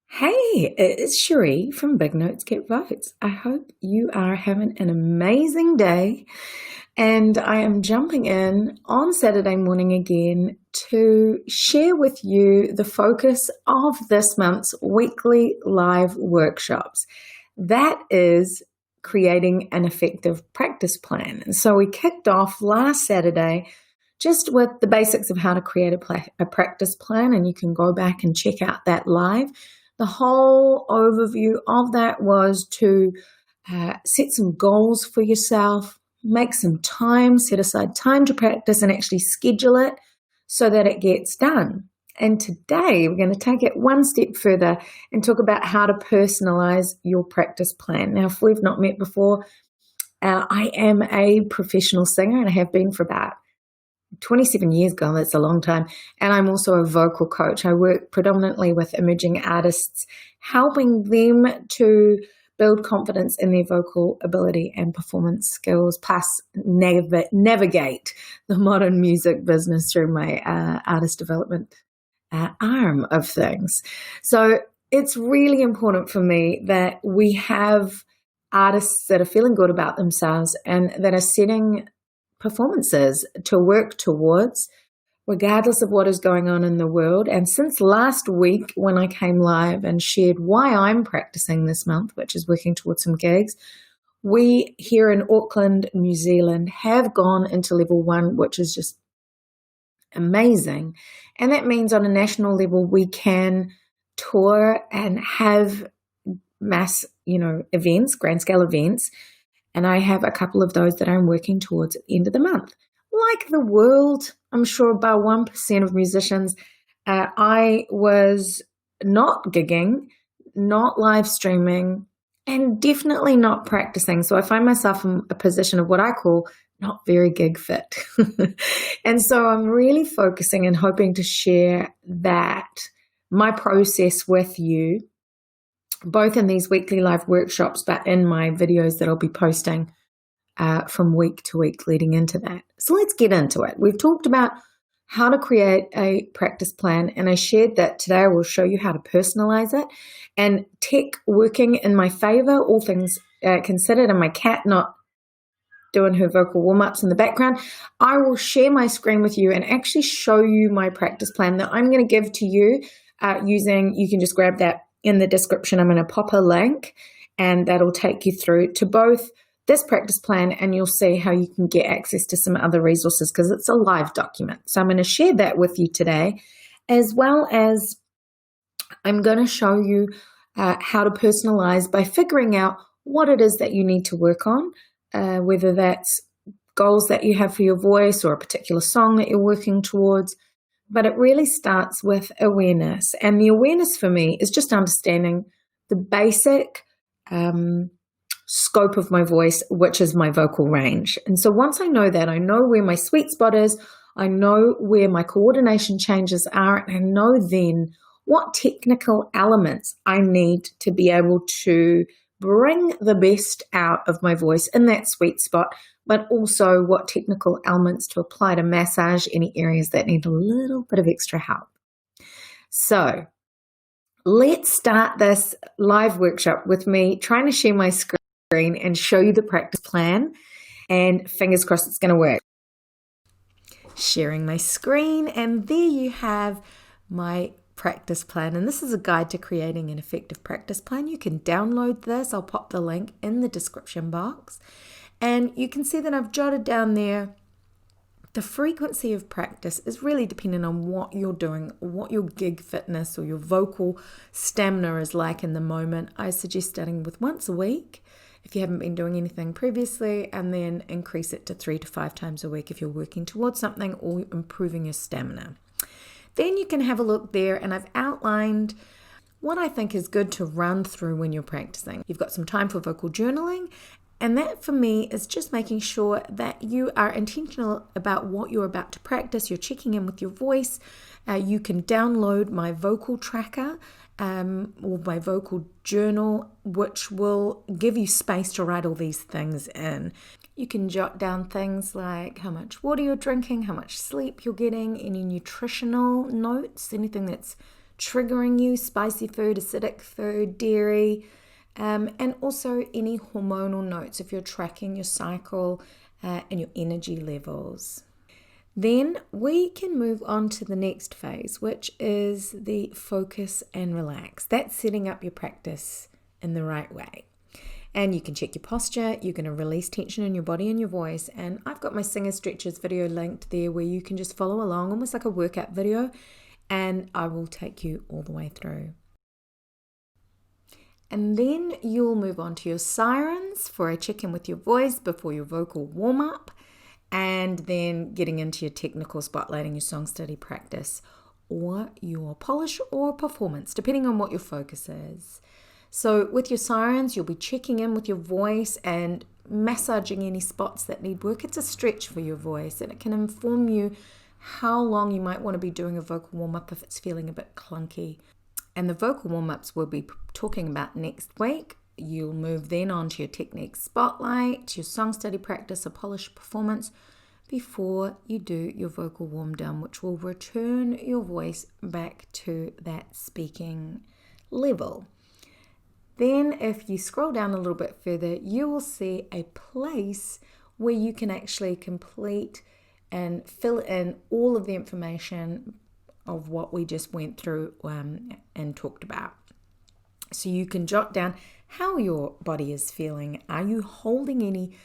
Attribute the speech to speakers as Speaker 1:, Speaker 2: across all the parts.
Speaker 1: Hey, it's Cherie from Big Notes Get Votes. I hope you are having an amazing day, and I am jumping in on Saturday morning again to share with you the focus of this month's weekly live workshops. That is creating an effective practice plan. And so we kicked off last Saturday just with the basics of how to create a practice plan, and you can go back and check out that live. The whole overview of that was to set some goals for yourself, make some time, set aside time to practice and actually schedule it so that it gets done. And today we're going to take it one step further and talk about how to personalize your practice plan. Now, if we've not met before, I am a professional singer and I have been for about 27 years ago. That's a long time. And I'm also a vocal coach. I work predominantly with emerging artists, helping them to build confidence in their vocal ability and performance skills, plus navigate the modern music business through my artist development arm of things. So it's really important for me that we have artists that are feeling good about themselves and that are setting performances to work towards, regardless of what is going on in the world. And since last week, when I came live and shared why I'm practicing this month, which is working towards some gigs, we here in Auckland, New Zealand, have gone into level 1, which is just amazing. And that means on a national level, we can tour and have mass, events, grand scale events. And I have a couple of those that I'm working towards at the end of the month. Like the world, I'm sure about 1% of musicians, I was not gigging, not live streaming, and definitely not practicing. So I find myself in a position of what I call not very gig fit. And so I'm really focusing and hoping to share my process with you, both in these weekly live workshops, but in my videos that I'll be posting from week to week leading into that. So let's get into it. We've talked about how to create a practice plan, and I shared that today I will show you how to personalize it. And tech working in my favor, all things considered, and my cat not doing her vocal warm-ups in the background, I will share my screen with you and actually show you my practice plan that I'm going to give to you you can just grab that in the description. I'm going to pop a link and that'll take you through to both this practice plan, and you'll see how you can get access to some other resources because it's a live document. So I'm going to share that with you today, as well as I'm going to show you how to personalize by figuring out what it is that you need to work on, whether that's goals that you have for your voice or a particular song that you're working towards. But it really starts with awareness. And the awareness for me is just understanding the basic scope of my voice, which is my vocal range. And so once I know that, I know where my sweet spot is, I know where my coordination changes are, and I know then what technical elements I need to be able to bring the best out of my voice in that sweet spot, but also what technical elements to apply to massage any areas that need a little bit of extra help. So let's start this live workshop with me trying to share my screen and show you the practice plan, and fingers crossed it's going to work. Sharing my screen, and there you have my practice plan, and this is a guide to creating an effective practice plan. You can download this. I'll pop the link in the description box, and you can see that I've jotted down there the frequency of practice is really dependent on what you're doing, what your gig fitness or your vocal stamina is like in the moment. I suggest starting with once a week if you haven't been doing anything previously, and then increase it to 3 to 5 times a week if you're working towards something or improving your stamina. Then you can have a look there, and I've outlined what I think is good to run through when you're practicing. You've got some time for vocal journaling, and that for me is just making sure that you are intentional about what you're about to practice. You're checking in with your voice. You can download my vocal tracker or my vocal journal, which will give you space to write all these things in. You can jot down things like how much water you're drinking, how much sleep you're getting, any nutritional notes, anything that's triggering you, spicy food, acidic food, dairy, and also any hormonal notes if you're tracking your cycle and your energy levels. Then we can move on to the next phase, which is the focus and relax. That's setting up your practice in the right way. And you can check your posture, you're going to release tension in your body and your voice. And I've got my Singer Stretches video linked there where you can just follow along, almost like a workout video, and I will take you all the way through. And then you'll move on to your sirens for a check-in with your voice before your vocal warm-up, and then getting into your technical spotlighting, your song study practice, or your polish or performance, depending on what your focus is. So with your sirens, you'll be checking in with your voice and massaging any spots that need work. It's a stretch for your voice, and it can inform you how long you might want to be doing a vocal warm-up if it's feeling a bit clunky. And the vocal warm-ups we'll be talking about next week. You'll move then on to your technique spotlight, your song study practice, a polish performance before you do your vocal warm down, which will return your voice back to that speaking level. Then if you scroll down a little bit further, you will see a place where you can actually complete and fill in all of the information of what we just went through and talked about. So you can jot down how your body is feeling. Are you holding any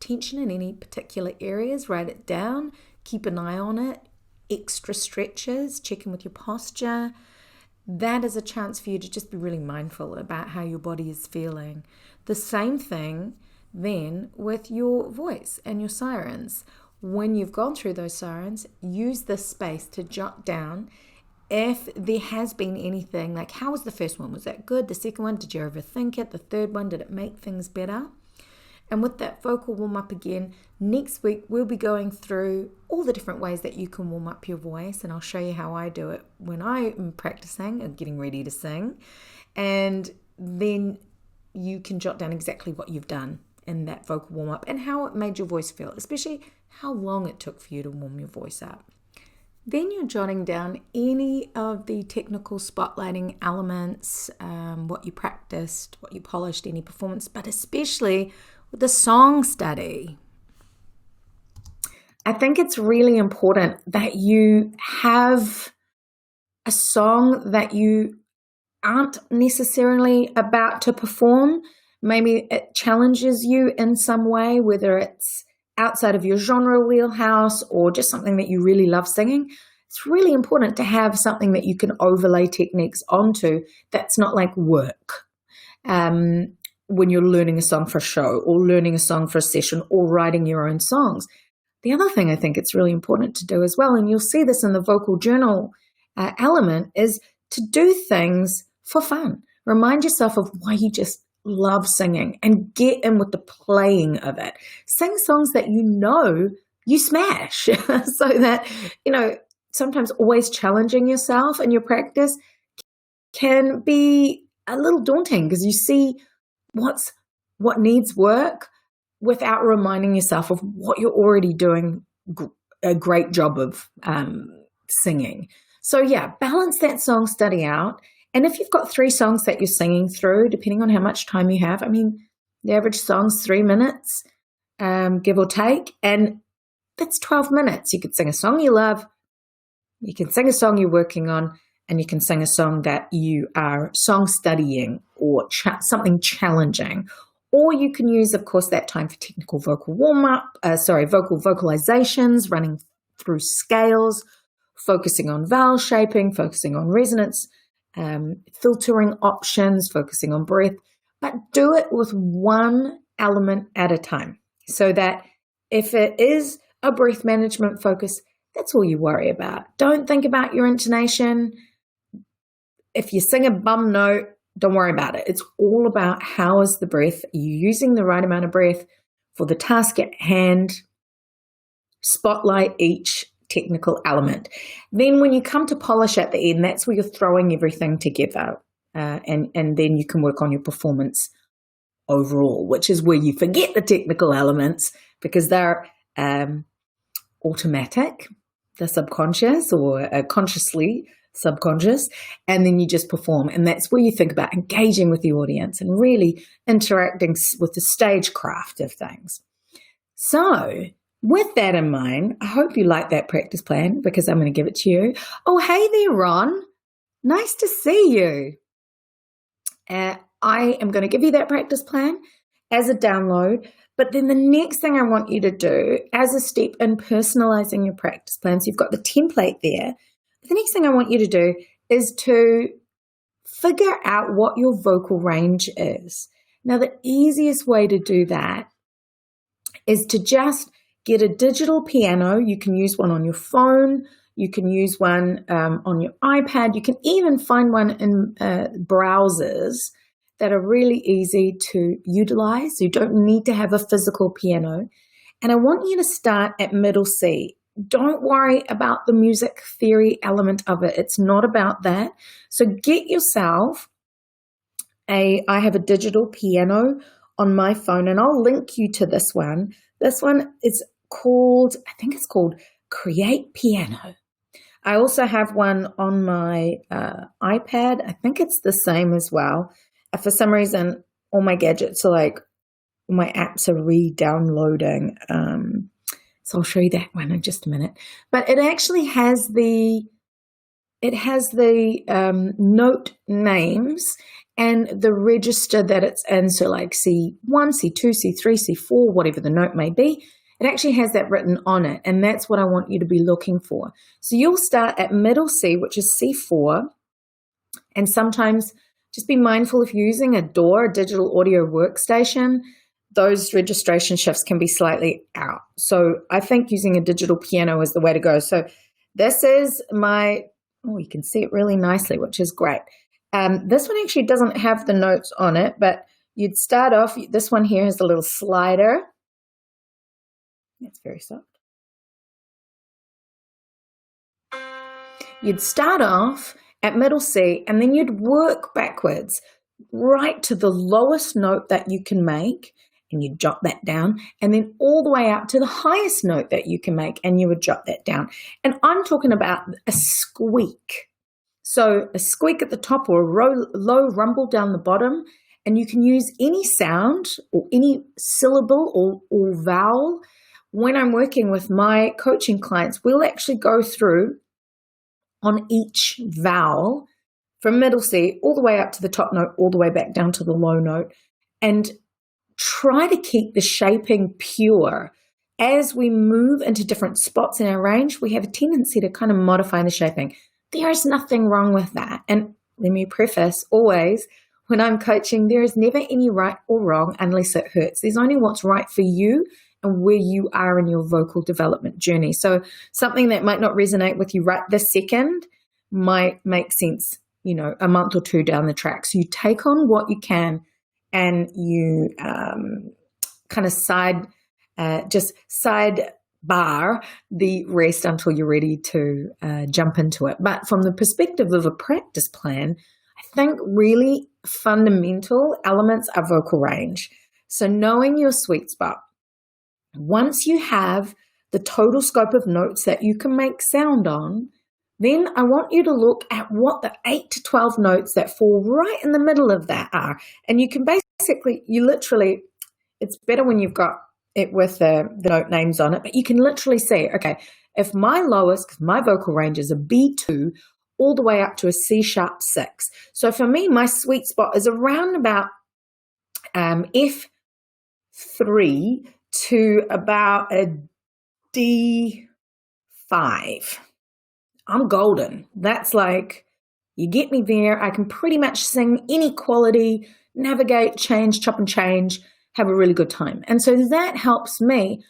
Speaker 1: tension in any particular areas? Write it down. Keep an eye on it. Extra stretches. Check in with your posture. That is a chance for you to just be really mindful about how your body is feeling. The same thing then with your voice and your sirens. When you've gone through those sirens, use this space to jot down if there has been anything, like how was the first one? Was that good? The second one, did you overthink it? The third one, did it make things better? And with that vocal warm up again, next week we'll be going through all the different ways that you can warm up your voice, and I'll show you how I do it when I'm practicing and getting ready to sing. And then you can jot down exactly what you've done in that vocal warm up and how it made your voice feel, especially how long it took for you to warm your voice up. Then you're jotting down any of the technical spotlighting elements, what you practiced, what you polished, any performance, but especially with the song study. I think it's really important that you have a song that you aren't necessarily about to perform. Maybe it challenges you in some way, whether it's outside of your genre wheelhouse or just something that you really love singing. It's really important to have something that you can overlay techniques onto that's not like work when you're learning a song for a show or learning a song for a session or writing your own songs. The other thing I think it's really important to do as well, and you'll see this in the vocal journal element, is to do things for fun. Remind yourself of why you just love singing and get in with the playing of it. Sing songs that you know you smash so that, sometimes always challenging yourself in your practice can be a little daunting because you see what needs work without reminding yourself of what you're already doing a great job of singing. So yeah, balance that song study out. And if you've got 3 songs that you're singing through, depending on how much time you have, the average song's 3 minutes, give or take, and that's 12 minutes. You could sing a song you love, you can sing a song you're working on, and you can sing a song that you are song studying or something challenging. Or you can use, of course, that time for technical vocal warm-up, vocal vocalizations, running through scales, focusing on vowel shaping, focusing on resonance, filtering options, focusing on breath, but do it with one element at a time so that if it is a breath management focus, that's all you worry about. Don't think about your intonation. If you sing a bum note, don't worry about it. It's all about how is the breath. Are you using the right amount of breath for the task at hand? Spotlight each technical element. Then when you come to polish at the end, that's where you're throwing everything together. And then you can work on your performance overall, which is where you forget the technical elements because they're automatic, the subconscious or consciously subconscious, and then you just perform. And that's where you think about engaging with the audience and really interacting with the stagecraft of things. So with that in mind, I hope you like that practice plan because I'm going to give it to you. Oh, hey there, Ron. Nice to see you. I am going to give you that practice plan as a download, but then the next thing I want you to do as a step in personalizing your practice plan, so you've got the template there, the next thing I want you to do is to figure out what your vocal range is. Now, the easiest way to do that is to just get a digital piano. You can use one on your phone. You can use one on your iPad. You can even find one in browsers that are really easy to utilize. You don't need to have a physical piano. And I want you to start at middle C. Don't worry about the music theory element of it. It's not about that. So get yourself I have a digital piano on my phone, and I'll link you to this one. This one is called, I think it's called Create Piano. I also have one on my iPad. I think it's the same as well. For some reason, all my gadgets are like, my apps are re-downloading. So I'll show you that one in just a minute. But it actually has the note names and the register that it's in. So like C1, C2, C3, C4, whatever the note may be. It actually has that written on it, and that's what I want you to be looking for. So you'll start at middle C, which is C4, and sometimes just be mindful if you're using a DAW, a digital audio workstation, those registration shifts can be slightly out. So I think using a digital piano is the way to go. So this is my, oh, you can see it really nicely, which is great. This one actually doesn't have the notes on it, but you'd start off, this one here has a little slider. It's very soft. You'd start off at middle C, and then you'd work backwards right to the lowest note that you can make, and you'd jot that down, and then all the way up to the highest note that you can make, and you would jot that down. And I'm talking about a squeak. So a squeak at the top or a low rumble down the bottom, and you can use any sound or any syllable or vowel. When I'm working with my coaching clients, we'll actually go through on each vowel from middle C all the way up to the top note, all the way back down to the low note, and try to keep the shaping pure. As we move into different spots in our range, we have a tendency to kind of modify the shaping. There is nothing wrong with that. And let me preface always, when I'm coaching, there is never any right or wrong unless it hurts. There's only what's right for you and where you are in your vocal development journey. So something that might not resonate with you right this second might make sense, you know, a month or two down the track. So you take on what you can, and you kind of sidebar the rest until you're ready to jump into it. But from the perspective of a practice plan, I think really fundamental elements are vocal range. So knowing your sweet spot. Once you have the total scope of notes that you can make sound on, then I want you to look at what the 8 to 12 notes that fall right in the middle of that are. And you can basically, it's better when you've got it with the note names on it, but you can literally say, okay, if my lowest, because my vocal range is a B2 all the way up to a C sharp 6. So for me, my sweet spot is around about F3 to about a D5. I'm golden. That's like, you get me there. I can pretty much sing any quality, navigate, change, chop and change, have a really good time. And so that helps me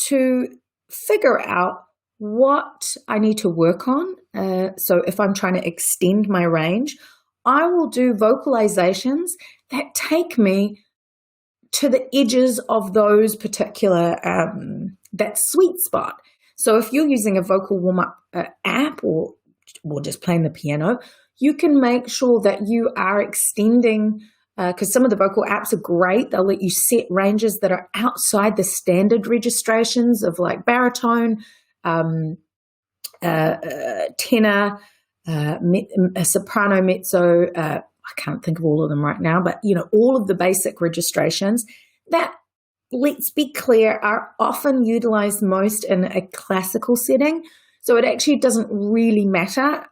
Speaker 1: to figure out what I need to work on. So if I'm trying to extend my range, I will do vocalizations that take me to the edges of those particular, that sweet spot. So if you're using a vocal warm-up app or just playing the piano, you can make sure that you are extending, because some of the vocal apps are great. They'll let you set ranges that are outside the standard registrations of like baritone, tenor, a soprano, mezzo. I can't think of all of them right now, but all of the basic registrations that, let's be clear, are often utilized most in a classical setting. So it actually doesn't really matter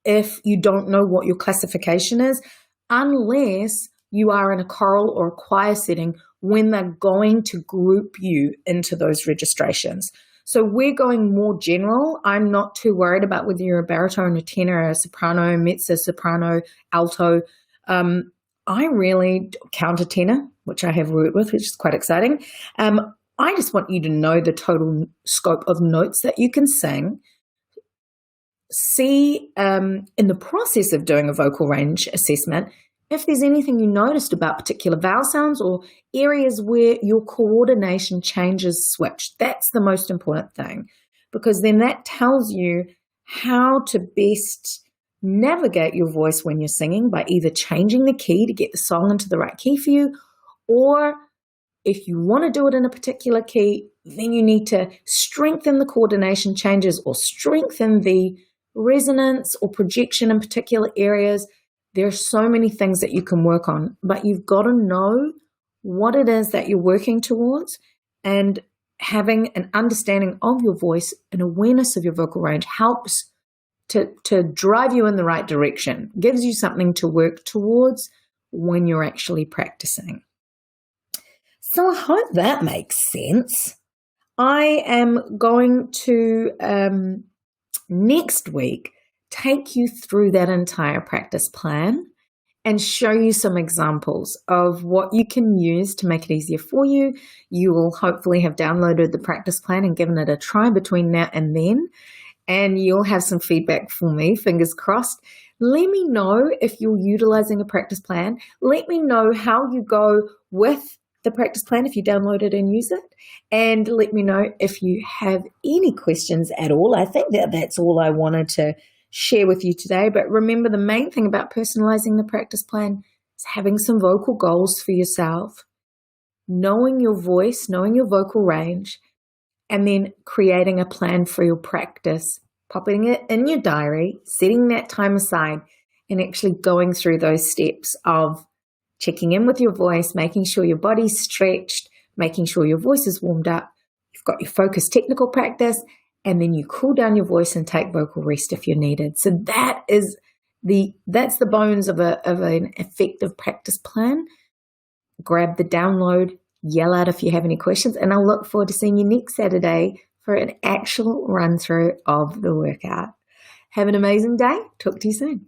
Speaker 1: if you don't know what your classification is, unless you are in a choral or a choir setting when they're going to group you into those registrations. So we're going more general. I'm not too worried about whether you're a baritone, a tenor, a soprano, mezzo soprano, alto. I really countertenor, which I have worked with, which is quite exciting. I just want you to know the total scope of notes that you can sing. See, in the process of doing a vocal range assessment, if there's anything you noticed about particular vowel sounds or areas where your coordination changes switch. That's the most important thing, because then that tells you how to best navigate your voice when you're singing by either changing the key to get the song into the right key for you, or if you want to do it in a particular key, then you need to strengthen the coordination changes or strengthen the resonance or projection in particular areas. There are so many things that you can work on, but you've got to know what it is that you're working towards, and having an understanding of your voice and awareness of your vocal range helps to drive you in the right direction, gives you something to work towards when you're actually practicing. So I hope that makes sense. I am going to next week take you through that entire practice plan and show you some examples of what you can use to make it easier for you. You will hopefully have downloaded the practice plan and given it a try between now and then, and you'll have some feedback for me, fingers crossed. Let me know if you're utilizing a practice plan. Let me know how you go with the practice plan if you download it and use it. And let me know if you have any questions at all. I think that's all I wanted to share with you today. But remember, the main thing about personalizing the practice plan is having some vocal goals for yourself, knowing your voice, knowing your vocal range, and then creating a plan for your practice, popping it in your diary, setting that time aside, and actually going through those steps of checking in with your voice, making sure your body's stretched, making sure your voice is warmed up, you've got your focused technical practice, and then you cool down your voice and take vocal rest if you're needed. So that's the bones of an effective practice plan. Grab the download, yell out if you have any questions, and I'll look forward to seeing you next Saturday for an actual run through of the workout. Have an amazing day. Talk to you soon.